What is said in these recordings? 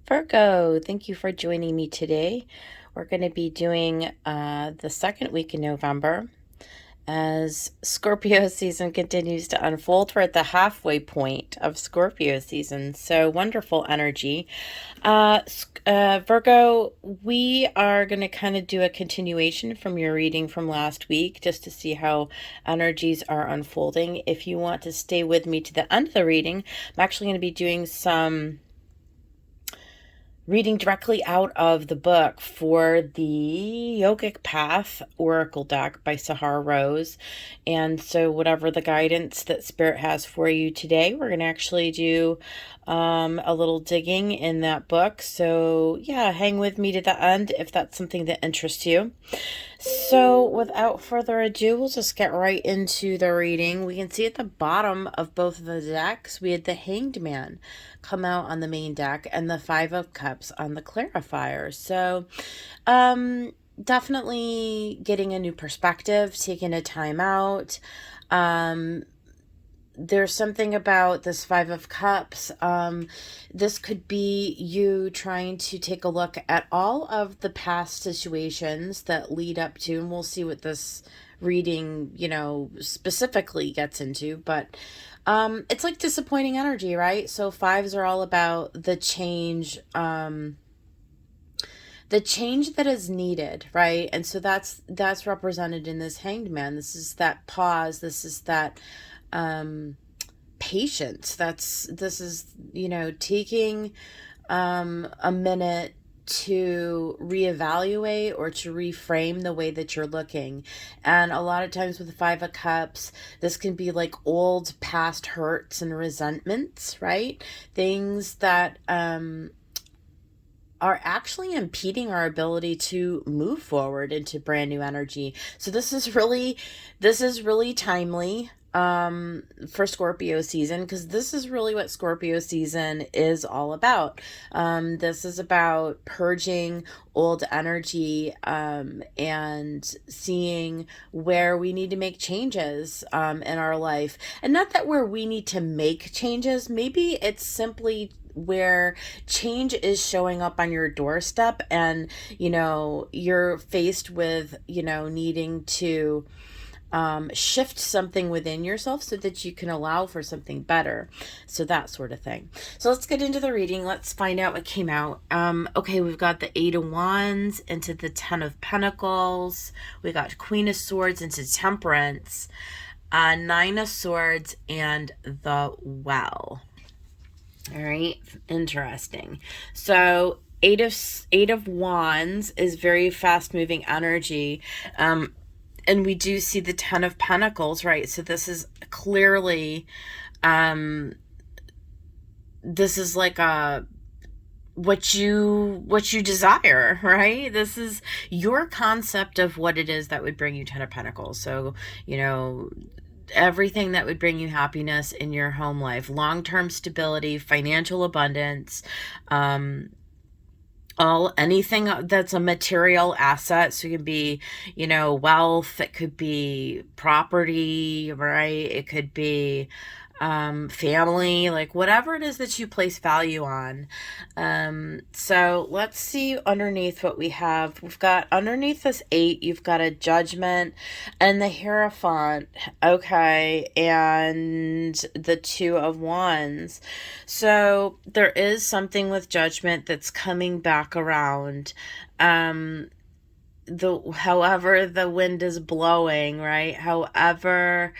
Virgo, thank you for joining me today. We're going to be doing the second week in November as Scorpio season continues to unfold. We're at the halfway point of Scorpio season, so wonderful energy. Virgo, we are going to kind of do a continuation from your reading from last week just to see how energies are unfolding. If you want to stay with me to the end of the reading, I'm actually going to be doing some reading directly out of the book for the Yogic Path Oracle deck by Sahara Rose. And so whatever the guidance that Spirit has for you today, we're going to actually do a little digging in that book. So yeah, hang with me to the end if that's something that interests you. So without further ado, we'll just get right into the reading. We can see at the bottom of both of the decks, we had the Hanged Man come out on the main deck and the Five of Cups on the clarifier. So definitely getting a new perspective, taking a time out. There's something about this Five of Cups. This could be you trying to take a look at all of the past situations that lead up to, and we'll see what this reading, specifically gets into, but it's like disappointing energy, right? So fives are all about the change, the change that is needed, right? And so that's represented in this Hanged Man. This is that pause. This is that patience. This is taking a minute to reevaluate or to reframe the way that you're looking. And a lot of times with the Five of Cups, this can be like old past hurts and resentments, right? Things that are actually impeding our ability to move forward into brand new energy. So this is really timely for Scorpio season, because this is really what Scorpio season is all about. This is about purging old energy and seeing where we need to make changes in our life. And not that where we need to make changes, maybe it's simply where change is showing up on your doorstep and you're faced with needing to shift something within yourself so that you can allow for something better. So that sort of thing. So let's get into the reading. Let's find out what came out. Okay, we've got the Eight of Wands into the Ten of Pentacles. We got Queen of Swords into Temperance, Nine of Swords, and the Well. All right, interesting. So eight of Wands is very fast moving energy. And we do see the Ten of Pentacles, right? So this is clearly, this is like what you desire, right? This is your concept of what it is that would bring you Ten of Pentacles. So, everything that would bring you happiness in your home life, long-term stability, financial abundance, anything that's a material asset. So it could be, wealth, it could be property, right? It could be family, like whatever it is that you place value on. So let's see underneath what we have. We've got underneath this 8, you've got a Judgment and the Hierophant, okay, and the Two of Wands. So there is something with Judgment that's coming back around. However the wind is blowing, right? However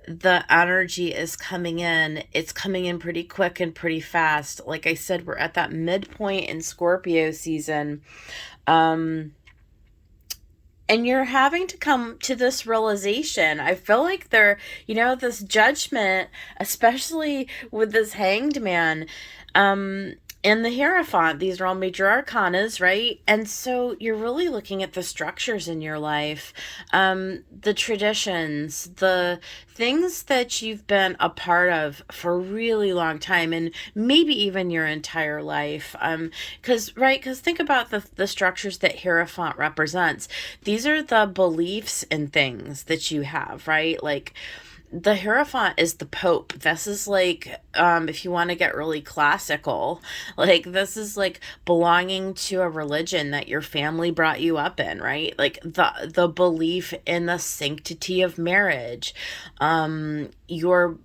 the energy is coming in, it's coming in pretty quick and pretty fast. Like I said, we're at that midpoint in Scorpio season. And you're having to come to this realization. I feel like this Judgment, especially with this Hanged Man, and the Hierophant, these are all major arcanas, right? And so you're really looking at the structures in your life, the traditions, the things that you've been a part of for a really long time, and maybe even your entire life. Because think about the structures that Hierophant represents. These are the beliefs and things that you have, right? Like the Hierophant is the Pope. This is like, if you want to get really classical, like this is like belonging to a religion that your family brought you up in, right? Like the belief in the sanctity of marriage, your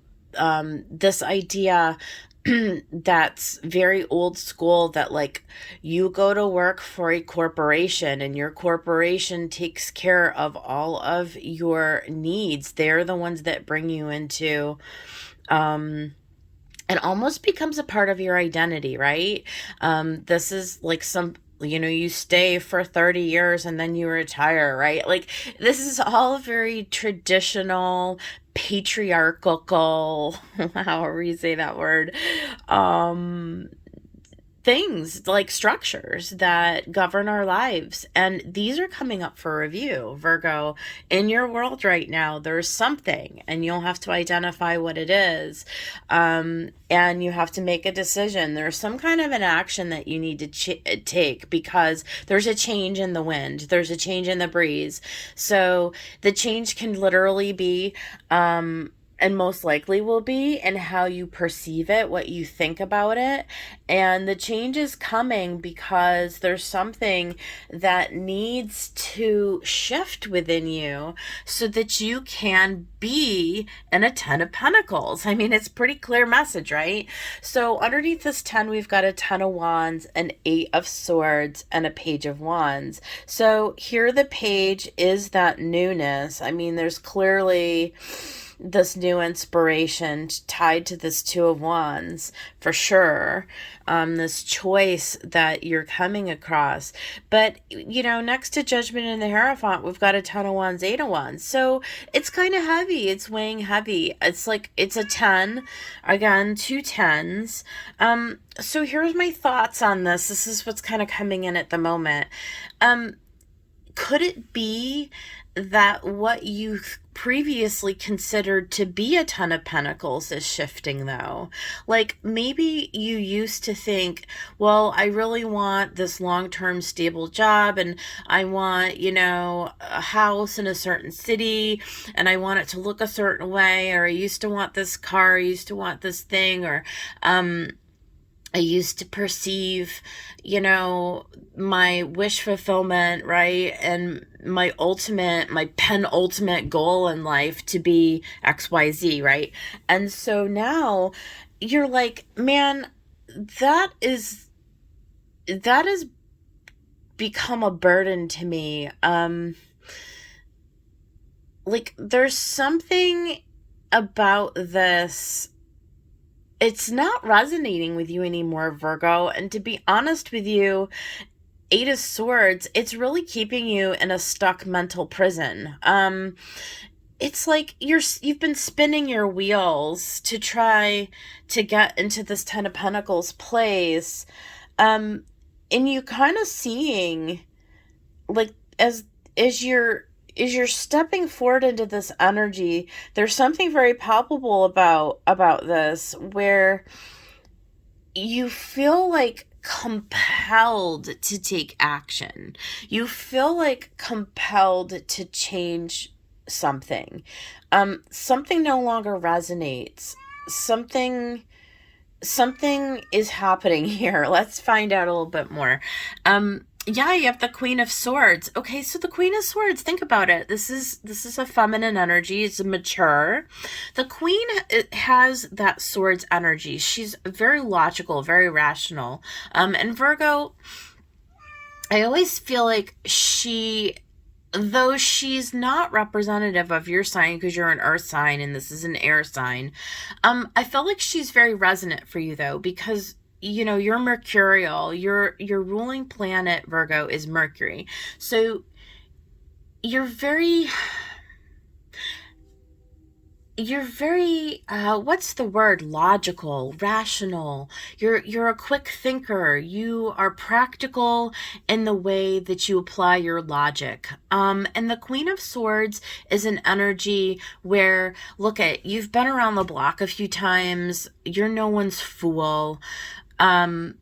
this idea that's very old school, that like you go to work for a corporation and your corporation takes care of all of your needs. They're the ones that bring you into, it almost becomes a part of your identity, right? This is like some, you stay for 30 years and then you retire, right? Like, this is all very traditional, patriarchal, however you say that word, um, things, like structures that govern our lives. And these are coming up for review, Virgo. In your world right now, there's something, and you'll have to identify what it is. And you have to make a decision. There's some kind of an action that you need to take, because there's a change in the wind, there's a change in the breeze. So the change can literally be, and most likely will be, in how you perceive it, what you think about it. And the change is coming because there's something that needs to shift within you so that you can be in a 10 of Pentacles. I mean, it's pretty clear message, right? So underneath this 10, we've got a 10 of Wands, an 8 of Swords, and a Page of Wands. So here the page is that newness. I mean, there's clearly this new inspiration tied to this 2 of Wands, for sure. This choice that you're coming across. But, next to Judgment and the Hierophant, we've got a 10 of Wands, 8 of Wands. So it's kind of heavy. It's weighing heavy. It's like, it's a 10. Again, 2 tens. So here's my thoughts on this. This is what's kind of coming in at the moment. Could it be that what you previously considered to be a 10 of Pentacles is shifting, though? Like, maybe you used to think, well, I really want this long-term stable job, and I want, a house in a certain city, and I want it to look a certain way, or I used to want this car, I used to want this thing, or I used to perceive, my wish fulfillment, right? And my penultimate goal in life to be XYZ, right? And so now you're like, man, that has become a burden to me. Like, there's something about this, it's not resonating with you anymore, Virgo. And to be honest with you, 8 of Swords, it's really keeping you in a stuck mental prison. It's like you've been spinning your wheels to try to get into this 10 of Pentacles place. And you kind of seeing, like, as you're stepping forward into this energy, there's something very palpable about this, where you feel like compelled to take action. You feel like compelled to change something. Something no longer resonates. Something is happening here. Let's find out a little bit more. Yeah, you have the Queen of Swords. Okay, so the Queen of Swords, think about it. This is a feminine energy. It's mature. The Queen, it has that Swords energy. She's very logical, very rational. And Virgo, I always feel like though she's not representative of your sign, because you're an earth sign and this is an air sign, I feel like she's very resonant for you, though, because you're mercurial. Your ruling planet, Virgo, is Mercury. So you're very, what's the word? Logical, rational. You're a quick thinker. You are practical in the way that you apply your logic. And the Queen of Swords is an energy where, you've been around the block a few times. You're no one's fool. You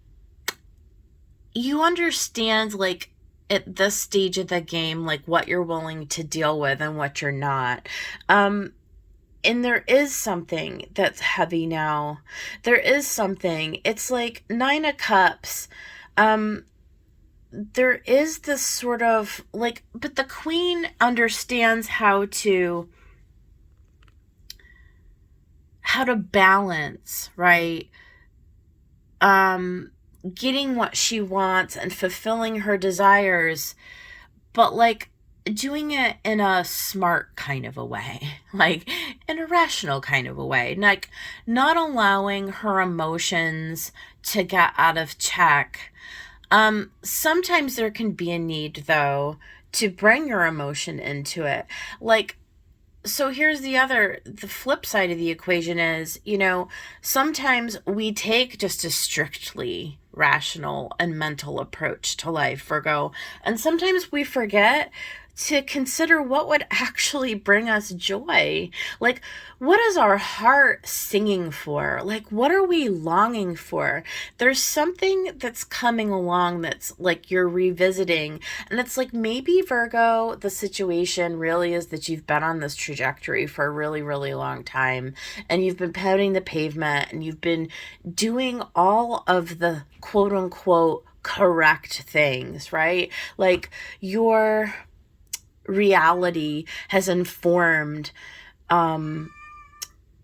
understand, like, at this stage of the game, like, what you're willing to deal with and what you're not. and there is something that's heavy now. There is something. It's like Nine of Cups. There is this sort of like, but the Queen understands how to balance, right? Getting what she wants and fulfilling her desires, but like doing it in a smart kind of a way, like in a rational kind of a way, like not allowing her emotions to get out of check. Sometimes there can be a need, though, to bring your emotion into it. Like, so here's the flip side of the equation is, sometimes we take just a strictly rational and mental approach to life, Virgo, and sometimes we forget to consider what would actually bring us joy. Like, what is our heart singing for? Like, what are we longing for? There's something that's coming along that's like you're revisiting. And it's like maybe, Virgo, the situation really is that you've been on this trajectory for a really, really long time. And you've been pounding the pavement and you've been doing all of the quote unquote correct things, right? Like your reality has informed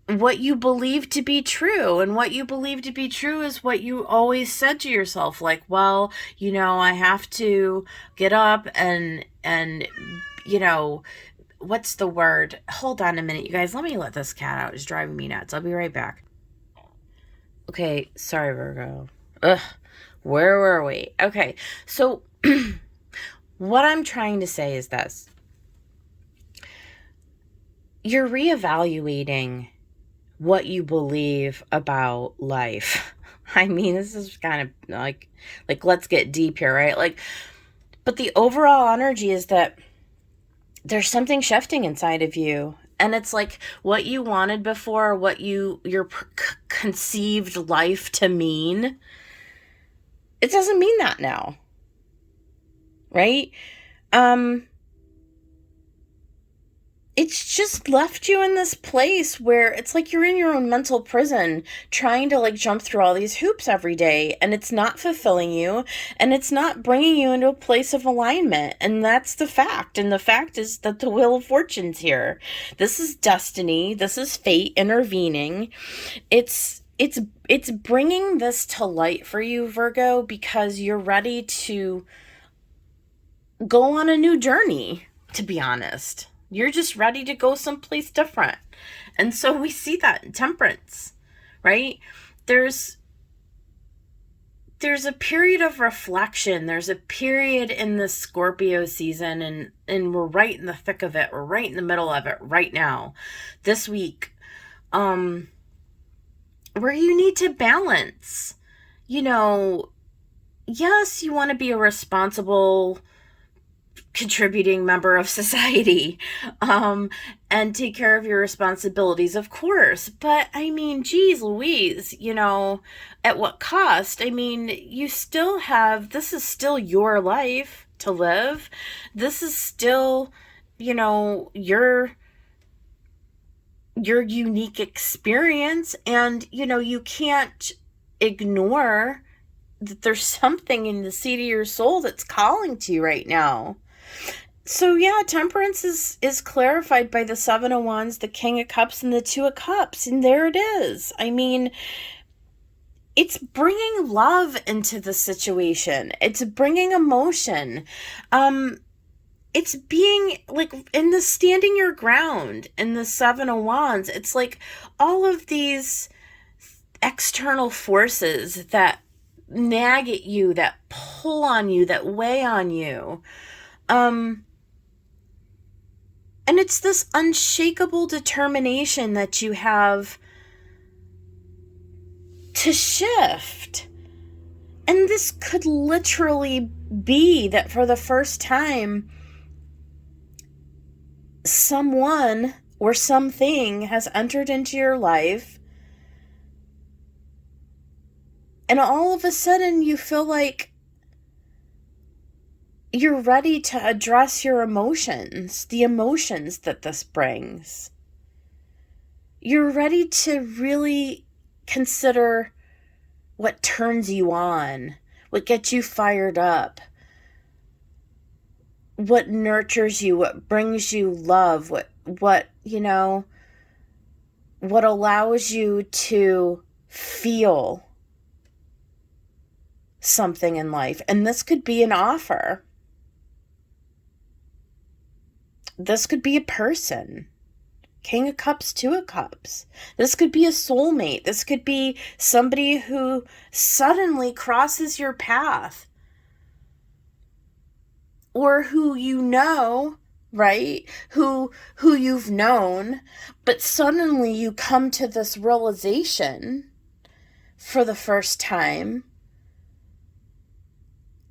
what you believe to be true, and what you believe to be true is what you always said to yourself, like, well, I have to get up and what's the word, hold on a minute, you guys, let me let this cat out, it's driving me nuts, I'll be right back. Okay, sorry, Virgo. Where were we? Okay, so what I'm trying to say is this. You're reevaluating what you believe about life. I mean, this is kind of like let's get deep here, right? Like, but the overall energy is that there's something shifting inside of you. And it's like what you wanted before, what your conceived life to mean, it doesn't mean that now. Right? It's just left you in this place where it's like you're in your own mental prison trying to like jump through all these hoops every day, and it's not fulfilling you and it's not bringing you into a place of alignment. And that's the fact. And the fact is that the Wheel of Fortune's here. This is destiny. This is fate intervening. It's bringing this to light for you, Virgo, because you're ready to go on a new journey, to be honest. You're just ready to go someplace different. And so we see that in Temperance, right? There's a period of reflection. There's a period in the Scorpio season, and we're right in the thick of it. We're right in the middle of it right now, this week, where you need to balance. Yes, you want to be a responsible contributing member of society, and take care of your responsibilities, of course. But I mean, geez Louise, at what cost? I mean, this is still your life to live. This is still, your unique experience. And, you can't ignore that there's something in the seat of your soul that's calling to you right now. So yeah, Temperance is clarified by the Seven of Wands, the King of Cups, and the Two of Cups. And there it is. I mean, it's bringing love into the situation. It's bringing emotion. It's being like in the standing your ground in the Seven of Wands. It's like all of these external forces that nag at you, that pull on you, that weigh on you. And it's this unshakable determination that you have to shift. And this could literally be that for the first time, someone or something has entered into your life, and all of a sudden you feel like you're ready to address your emotions, the emotions that this brings. you're ready to really consider what turns you on, what gets you fired up, what nurtures you, what brings you love, what what allows you to feel something in life. And this could be an offer. This could be a person. King of Cups, Two of Cups. This could be a soulmate. This could be somebody who suddenly crosses your path. Or who you know, right? Who you've known, but suddenly you come to this realization for the first time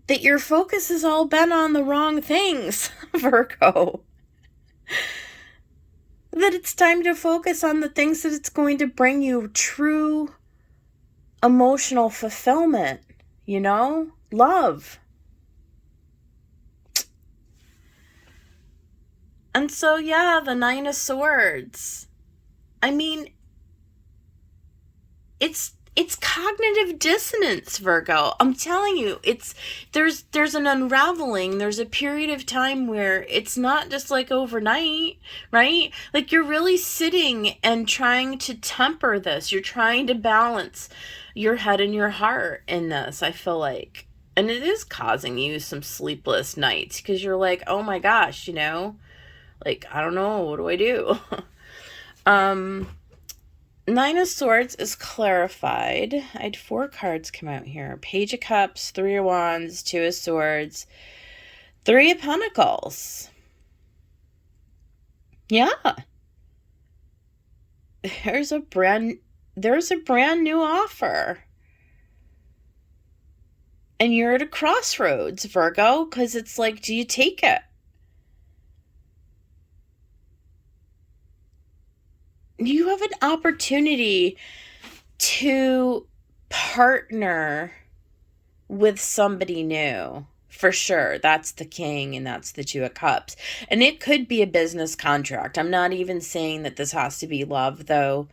that your focus has all been on the wrong things, Virgo. That it's time to focus on the things that it's going to bring you true emotional fulfillment, love. And so, yeah, the Nine of Swords. I mean, it's cognitive dissonance, Virgo. I'm telling you, there's an unraveling. There's a period of time where it's not just like overnight, right? Like you're really sitting and trying to temper this. You're trying to balance your head and your heart in this, I feel like. And it is causing you some sleepless nights because you're like, oh my gosh, like, I don't know, what do I do? Nine of Swords is clarified. I had 4 cards come out here. Page of Cups, 3 of Wands, 2 of Swords, 3 of Pentacles. Yeah. There's a brand new offer. And you're at a crossroads, Virgo, because it's like, do you take it? You have an opportunity to partner with somebody new, for sure. That's the King and that's the Two of Cups. And it could be a business contract. I'm not even saying that this has to be love, though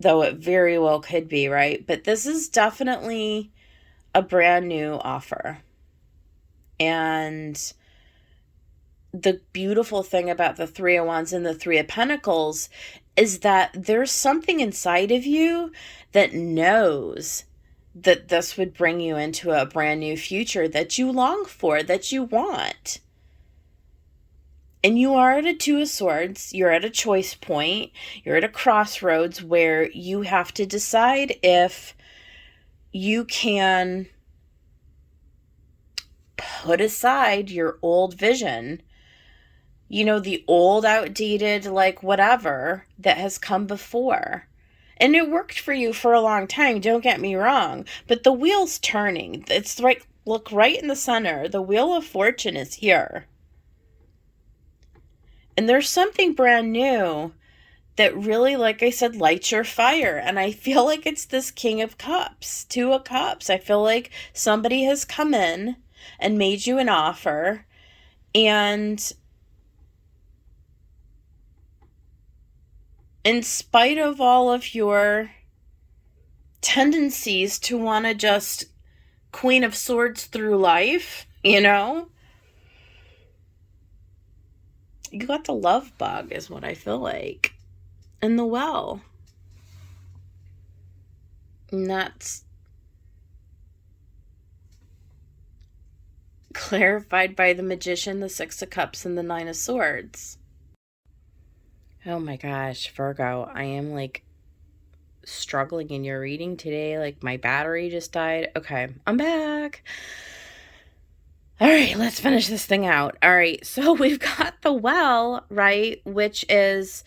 it very well could be, right? But this is definitely a brand new offer. And the beautiful thing about the 3 of Wands and the 3 of Pentacles is that there's something inside of you that knows that this would bring you into a brand new future that you long for, that you want. And you are at a 2 of Swords. You're at a choice point. You're at a crossroads where you have to decide if you can put aside your old vision, the old, outdated, like whatever that has come before. And it worked for you for a long time, don't get me wrong. But the wheel's turning. It's right, look right in the center. The Wheel of Fortune is here. And there's something brand new that really, like I said, lights your fire. And I feel like it's this King of Cups, 2 of Cups. I feel like somebody has come in and made you an offer. And in spite of all of your tendencies to want to just Queen of Swords through life, you got the love bug is what I feel like. And the Well. And that's clarified by the Magician, the 6 of Cups, and the 9 of Swords. Oh my gosh, Virgo, I am like struggling in your reading today. Like my battery just died. Okay, I'm back. All right, let's finish this thing out. All right, so we've got the Well, right, which is,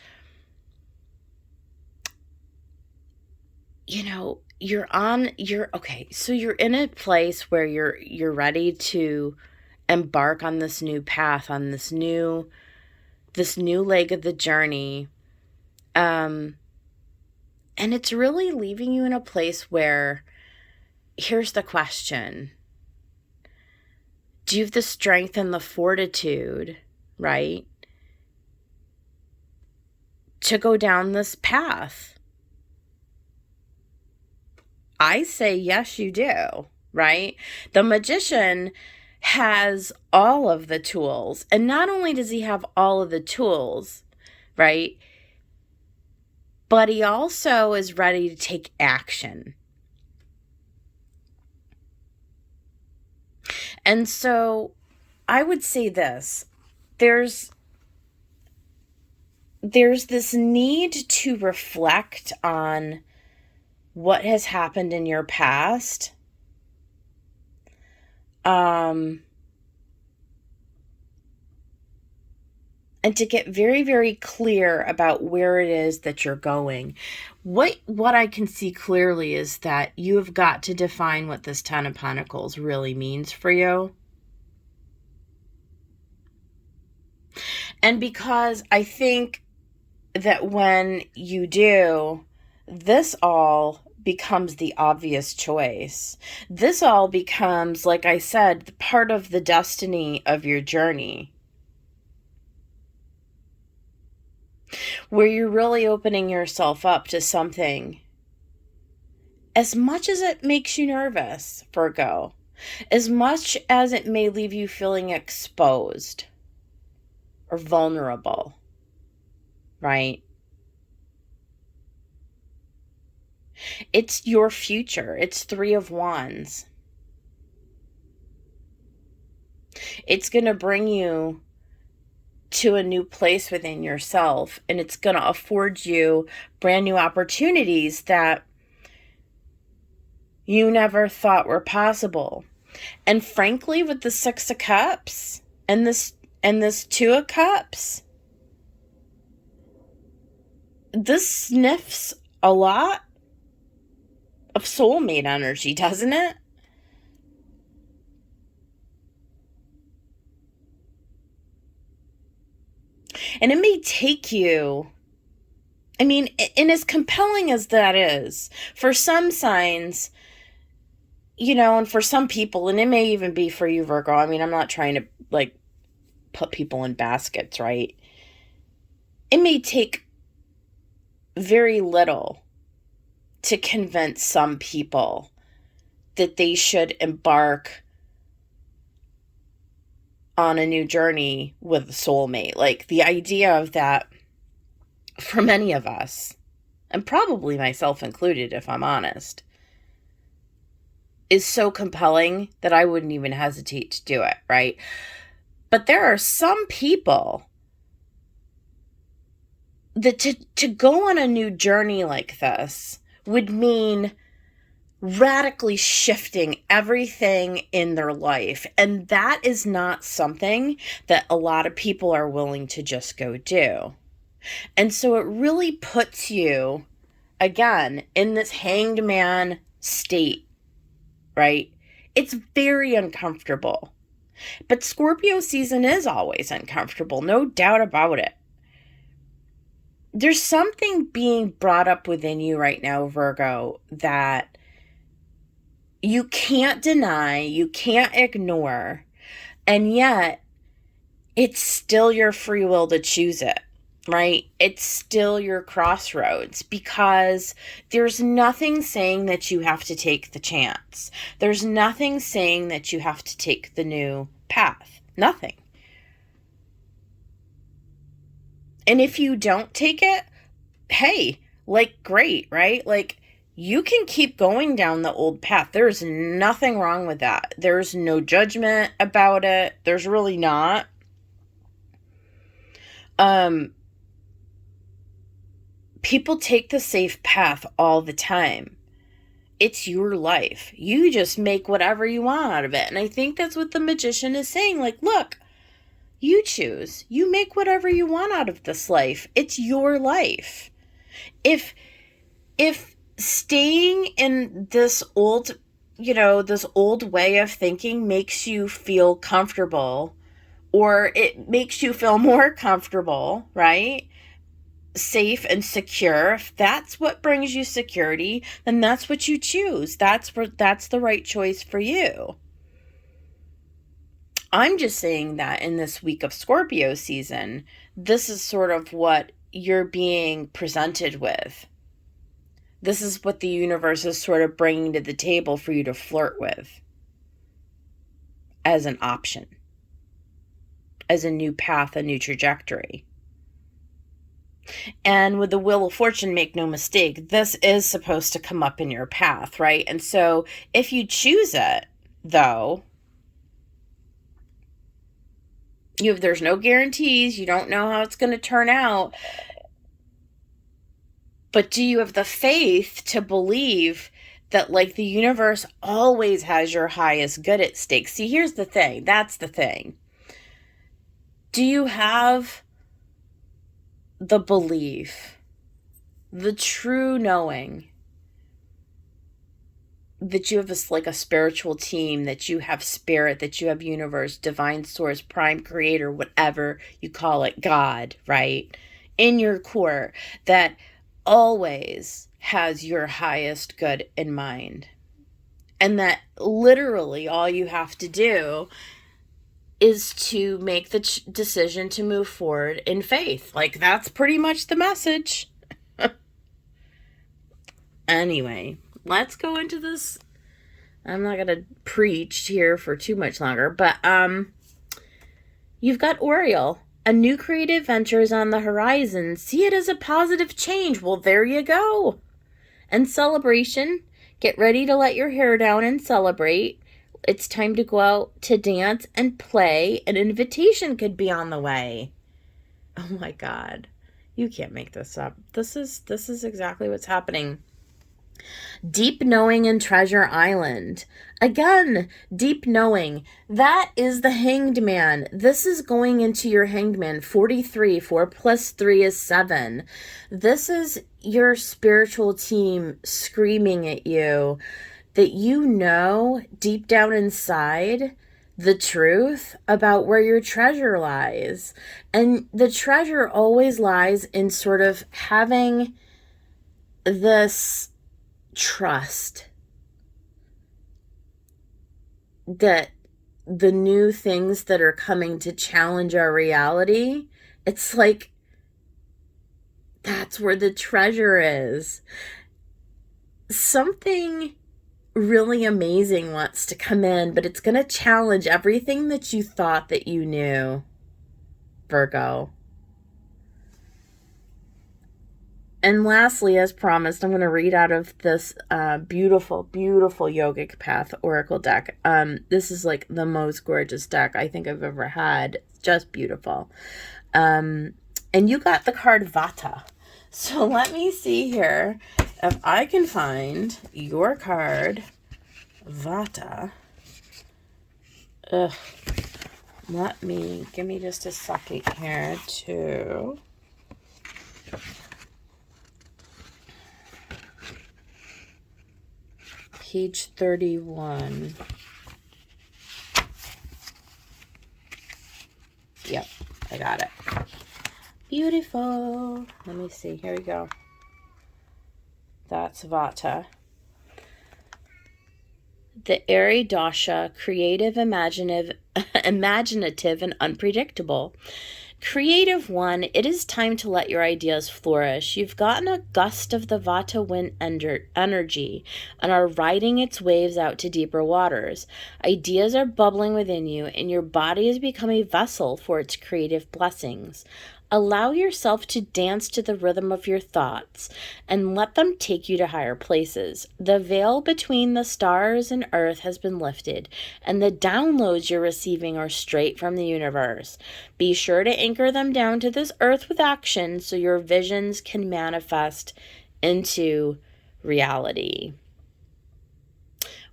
okay, so you're in a place where you're ready to embark on this new path, on this new leg of the journey. And it's really leaving you in a place where, here's the question. Do you have the strength and the fortitude, right, to go down this path? I say yes, you do, right? The magician has all of the tools. And not only does he have all of the tools, right? But he also is ready to take action. And so I would say this, there's this need to reflect on what has happened in your past. And to get very, very clear about where it is that you're going. What I can see clearly is that you have got to define what this Ten of Pentacles really means for you. And because I think that when you do, this all becomes the obvious choice. This all becomes, like I said, part of the destiny of your journey, where you're really opening yourself up to something. As much as it makes you nervous, Virgo, as much as it may leave you feeling exposed or vulnerable, right? It's your future. It's Three of Wands. It's going to bring you to a new place within yourself, and it's going to afford you brand new opportunities that you never thought were possible. And frankly, with the Six of Cups and this Two of Cups, this sniffs a lot of soulmate energy, doesn't it? And it may take you, I mean, and as compelling as that is, for some signs, you know, and for some people, and it may even be for you, Virgo, I mean, I'm not trying to, like, put people in baskets, right? It may take very little to convince some people that they should embark on a new journey with a soulmate. Like, the idea of that, for many of us, and probably myself included, if I'm honest, is so compelling that I wouldn't even hesitate to do it, right? But there are some people that to go on a new journey like this would mean radically shifting everything in their life. And that is not something that a lot of people are willing to just go do. And so it really puts you, again, in this hanged man state, right? It's very uncomfortable. But Scorpio season is always uncomfortable, no doubt about it. There's something being brought up within you right now, Virgo, that you can't deny, you can't ignore, and yet it's still your free will to choose it, right? It's still your crossroads, because there's nothing saying that you have to take the chance. There's nothing saying that you have to take the new path. Nothing. And if you don't take it, hey, like, great, right? Like, you can keep going down the old path. There's nothing wrong with that. There's no judgment about it. There's really not. People take the safe path all the time. It's your life. You just make whatever you want out of it. And I think that's what the magician is saying. Like, look, you choose. You make whatever you want out of this life. It's your life. If staying in this old, this old way of thinking makes you feel comfortable, or it makes you feel more comfortable, right? Safe and secure. If that's what brings you security, then that's what you choose. That's the right choice for you. I'm just saying that in this week of Scorpio season, this is sort of what you're being presented with. This is what the universe is sort of bringing to the table for you to flirt with as an option, as a new path, a new trajectory. And with the Wheel of Fortune, make no mistake, this is supposed to come up in your path, right? And so if you choose it, though, there's no guarantees. You don't know how it's going to turn out. But do you have the faith to believe that, like, the universe always has your highest good at stake? See, here's the thing. That's the thing. Do you have the belief, the true knowing that you have a spiritual team, that you have spirit, that you have universe, divine source, prime creator, whatever you call it, God, right? In your core, that always has your highest good in mind. And that literally all you have to do is to make the decision to move forward in faith. Like, that's pretty much the message. Anyway, let's go into this. I'm not going to preach here for too much longer, but you've got Oriole. A new creative venture is on the horizon. See it as a positive change. Well, there you go. And celebration. Get ready to let your hair down and celebrate. It's time to go out to dance and play. An invitation could be on the way. Oh my God. You can't make this up. This is exactly what's happening. Deep knowing in Treasure Island. Again, deep knowing. That is the Hanged Man. This is going into your Hanged Man. 43. 4 plus 3 is 7. This is your spiritual team screaming at you that you know deep down inside the truth about where your treasure lies. And the treasure always lies in sort of having this trust that the new things that are coming to challenge our reality, it's like that's where the treasure is. Something really amazing wants to come in, but it's going to challenge everything that you thought that you knew, Virgo. And lastly, as promised, I'm going to read out of this beautiful, beautiful yogic path oracle deck. This is like the most gorgeous deck I think I've ever had. It's just beautiful. And you got the card Vata. So let me see here if I can find your card Vata. Give me just a second here to... Page 31. Yep, I got it. Beautiful. Let me see. Here we go. That's Vata. The airy Dasha, creative, imaginative, and unpredictable. Creative one, it is time to let your ideas flourish. You've gotten a gust of the Vata wind energy and are riding its waves out to deeper waters. Ideas are bubbling within you, and your body has become a vessel for its creative blessings. Allow yourself to dance to the rhythm of your thoughts and let them take you to higher places. The veil between the stars and earth has been lifted, and the downloads you're receiving are straight from the universe. Be sure to anchor them down to this earth with action so your visions can manifest into reality.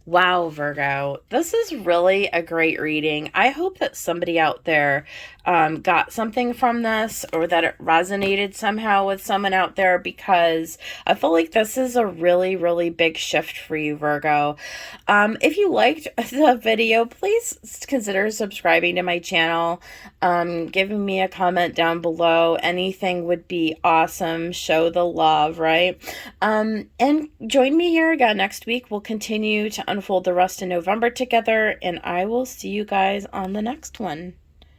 Wow, Virgo, this is really a great reading. I hope that somebody out there got something from this, or that it resonated somehow with someone out there, because I feel like this is a really, really big shift for you, Virgo. If you liked the video, please consider subscribing to my channel, giving me a comment down below. Anything would be awesome. Show the love, right? And join me here again next week. We'll continue to unfold the rest of November together, and I will see you guys on the next one.